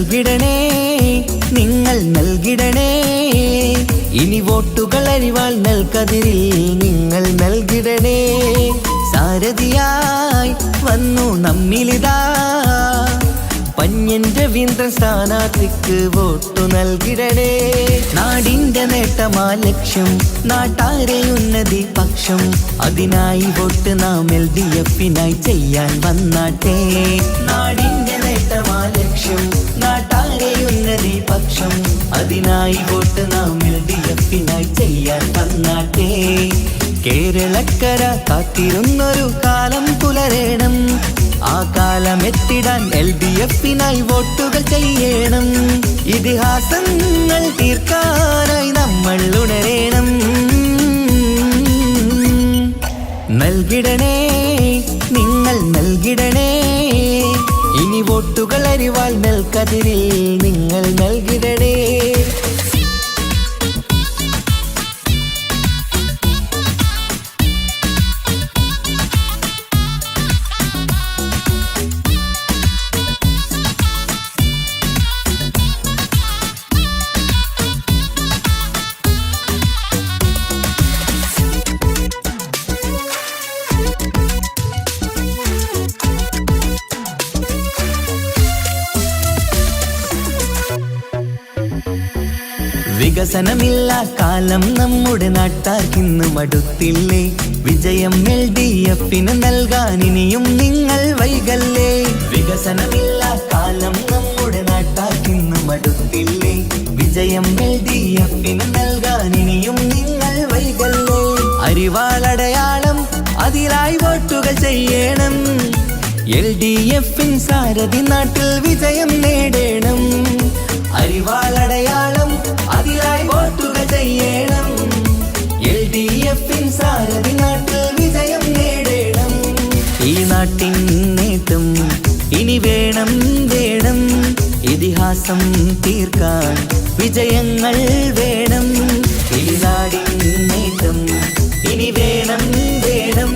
നൽകിടണേ, നിങ്ങൾ നൽകിടണേ. ഇനി വോട്ടുകൾ അരിവാൾ നൽകതിരിൽ നിങ്ങൾ നൽകിടണേ. സാരഥിയായി വന്നു നമ്മിലിതാ പന്ന്യൻ രവീന്ദ്രൻ സ്ഥാനാർത്ഥിക്ക് വോട്ടു നൽകിടണേ. നാടിന്റെ നേട്ടമാ ലക്ഷ്യം, നാട്ടാരെ ഉന്നതി പക്ഷം. അതിനായി വോട്ട് നാം LDFനായി ചെയ്യാൻ വന്നാട്ടെ. നാടിന്റെ നേട്ടമാ ലക്ഷ്യം, നാട്ടാരെ ഉന്നതി പക്ഷം. അതിനായി വോട്ട് നാം LDFനായി ചെയ്യാൻ വന്നാട്ടെ. കേരളക്കര കാത്തിരുന്നൊരു കാലം പുലരേണം. ആ കാലം എത്തിടാൻ LDFനായി വോട്ടുകൾ ചെയ്യണം. ഇതിഹാസങ്ങൾ തീർക്കാനായി നമ്മൾ ഉണരേണം. നൽകിടണേ, നിങ്ങൾ നൽകിടണേ. ഇനി വോട്ടുകൾ അരിവാൾ നൽകതിരിൽ നിങ്ങൾ നൽകിടണേ. വികസനമില്ല കാലം നമ്മുടെ നാട്ടാർക്കിന്ന് മടുത്തില്ലേ. വിജയം LDFന് നൽകാൻ ഇനിയും നിങ്ങൾ വൈകല്ലേ. വികസനമില്ല കാലം നമ്മുടെ നാട്ടാർക്കിന്ന് മടുത്തില്ലേ. വിജയം LDFന് നൽകാൻ ഇനിയും നിങ്ങൾ വൈകല്ലേ. അരിവാളടയാളം അതിലായി വോട്ടുകൾ ചെയ്യണം. LDFൻ സാരഥി നാട്ടിൽ വിജയം നേടണം. അരിവാളടയാളം അതിലായി വോട്ടുകൾ ചെയ്യണം. LDFൻ സാരഥി നാട്ടിൽ വിജയം നേടണം. ഈ നാട്ടിൻ നേട്ടം ഇനി വേണം വേണം. ഇതിഹാസം തീർക്കാൻ വിജയങ്ങൾ വേണം. ഈ നാടിൻ നേട്ടം ഇനി വേണം വേണം.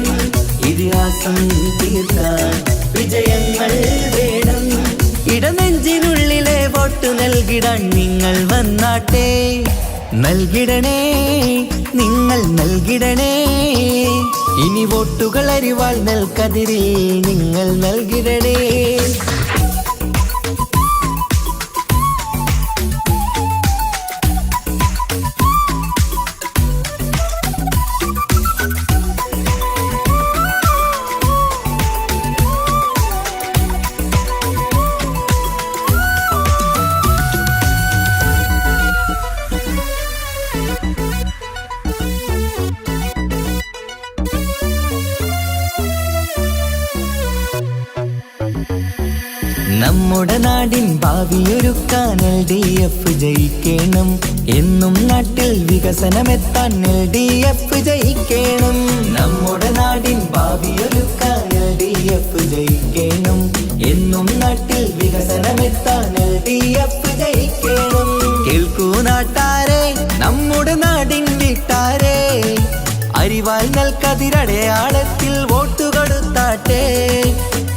ഇതിഹാസം തീർക്കാൻ വിജയങ്ങൾ വേണം. ഇടനെഞ്ചിനുള്ളിലെ വോട്ട് നൽകിടാൻ നിങ്ങൾ വന്നാട്ടെ. നൽകിടണേ, നിങ്ങൾ നൽകിടണേ. ഇനി വോട്ടുകൾ അരിവാൾ നൽകതിരിൽ നിങ്ങൾ നൽകിടണേ. നമ്മുടെ നാടിൻ ഭാവിയൊരുക്കാൻ LDF ജയിക്കണം. എന്നും നാട്ടിൽ വികസനമെത്താൻ LDF ജയിക്കണം. നമ്മുടെ നാടിൻ ഭാവിയൊരുക്കാൻ LDF ജയിക്കണം. എന്നും നാട്ടിൽ വികസനമെത്താൻ LDF ജയിക്കണം. കേൾക്കൂ നാട്ടാരെ, നമ്മുടെ നാടിൻ വീട്ടാരെ, അരിവാൾ നൽകതിരടയാളത്തിൽ വോട്ട് കൊടുത്താട്ടെ.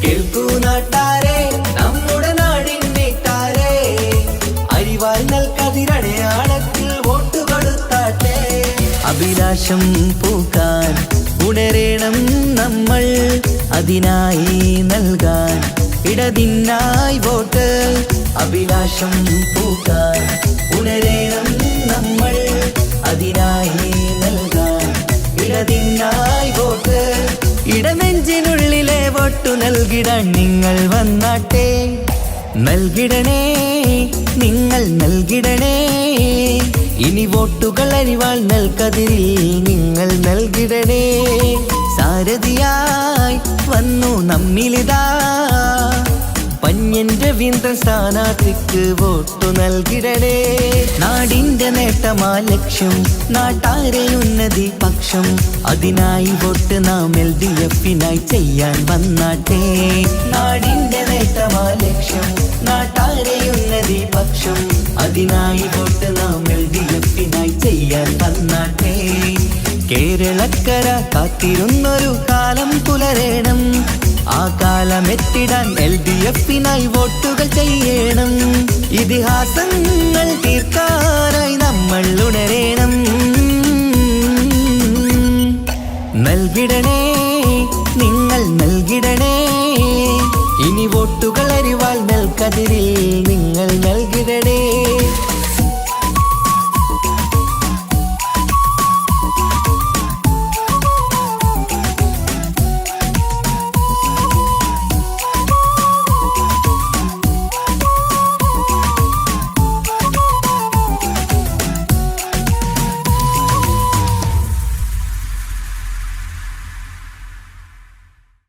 കേൾക്കൂ നാട്ടാരെ, നമ്മുടെ നാടിൻ വീട്ടാരെ, അരിവാൾ നൽകതിരടയാളത്തിൽ വോട്ട് കൊടുത്താട്ടെ. അഭിലാഷം പൂക്കാൻ ഉണരേണം നമ്മൾ. അതിനായി നൽകാൻ ഇടതിനായി വോട്ട്. അഭിലാഷം പൂക്കാൻ ഉണരേണം നമ്മൾ. അതിനായി നൽകാൻ ഇടതിനായി വോട്ട്. ഇടനെഞ്ചിനുള്ളിലെ വോട്ടു നൽകിടാൻ നിങ്ങൾ വന്നാട്ടെ. നൽകിടണേ, നിങ്ങൾ നൽകിടണേ. ഇനി വോട്ടുകൾ അരിവാൾ നൽകതിരിൽ നിങ്ങൾ നൽകിടണേ. സാരഥിയായി വന്നു നമ്മിലിതാ പന്ന്യൻ രവീന്ദ്രൻ സ്ഥാനാർത്ഥിക്ക് വോട്ടു നൽകിടണേ. നാടിന്റെ നേട്ടമാ ലക്ഷ്യം, നാട്ടാരെ ഉന്നതി പക്ഷം. അതിനായി വോട്ട് നാം LDFനായി ചെയ്യാൻ വന്നാട്ടെ. നാടിന്റെ നേട്ടമാ ലക്ഷ്യം, നാട്ടാരെ ഉന്നതി പക്ഷം. അതിനായി വോട്ട് നാം LDFനായി ചെയ്യാൻ വന്നാട്ടെ. കേരളക്കര കാത്തിരുന്നൊരു കാലം പുലരേണം. ആ കാലം കാലമെത്തിടാൻ LDF-നായി വോട്ടുകൾ ചെയ്യണം. ഇതിഹാസങ്ങൾ തീർക്കാനായി നമ്മൾ ഉണരേണം. നൽകിടണേ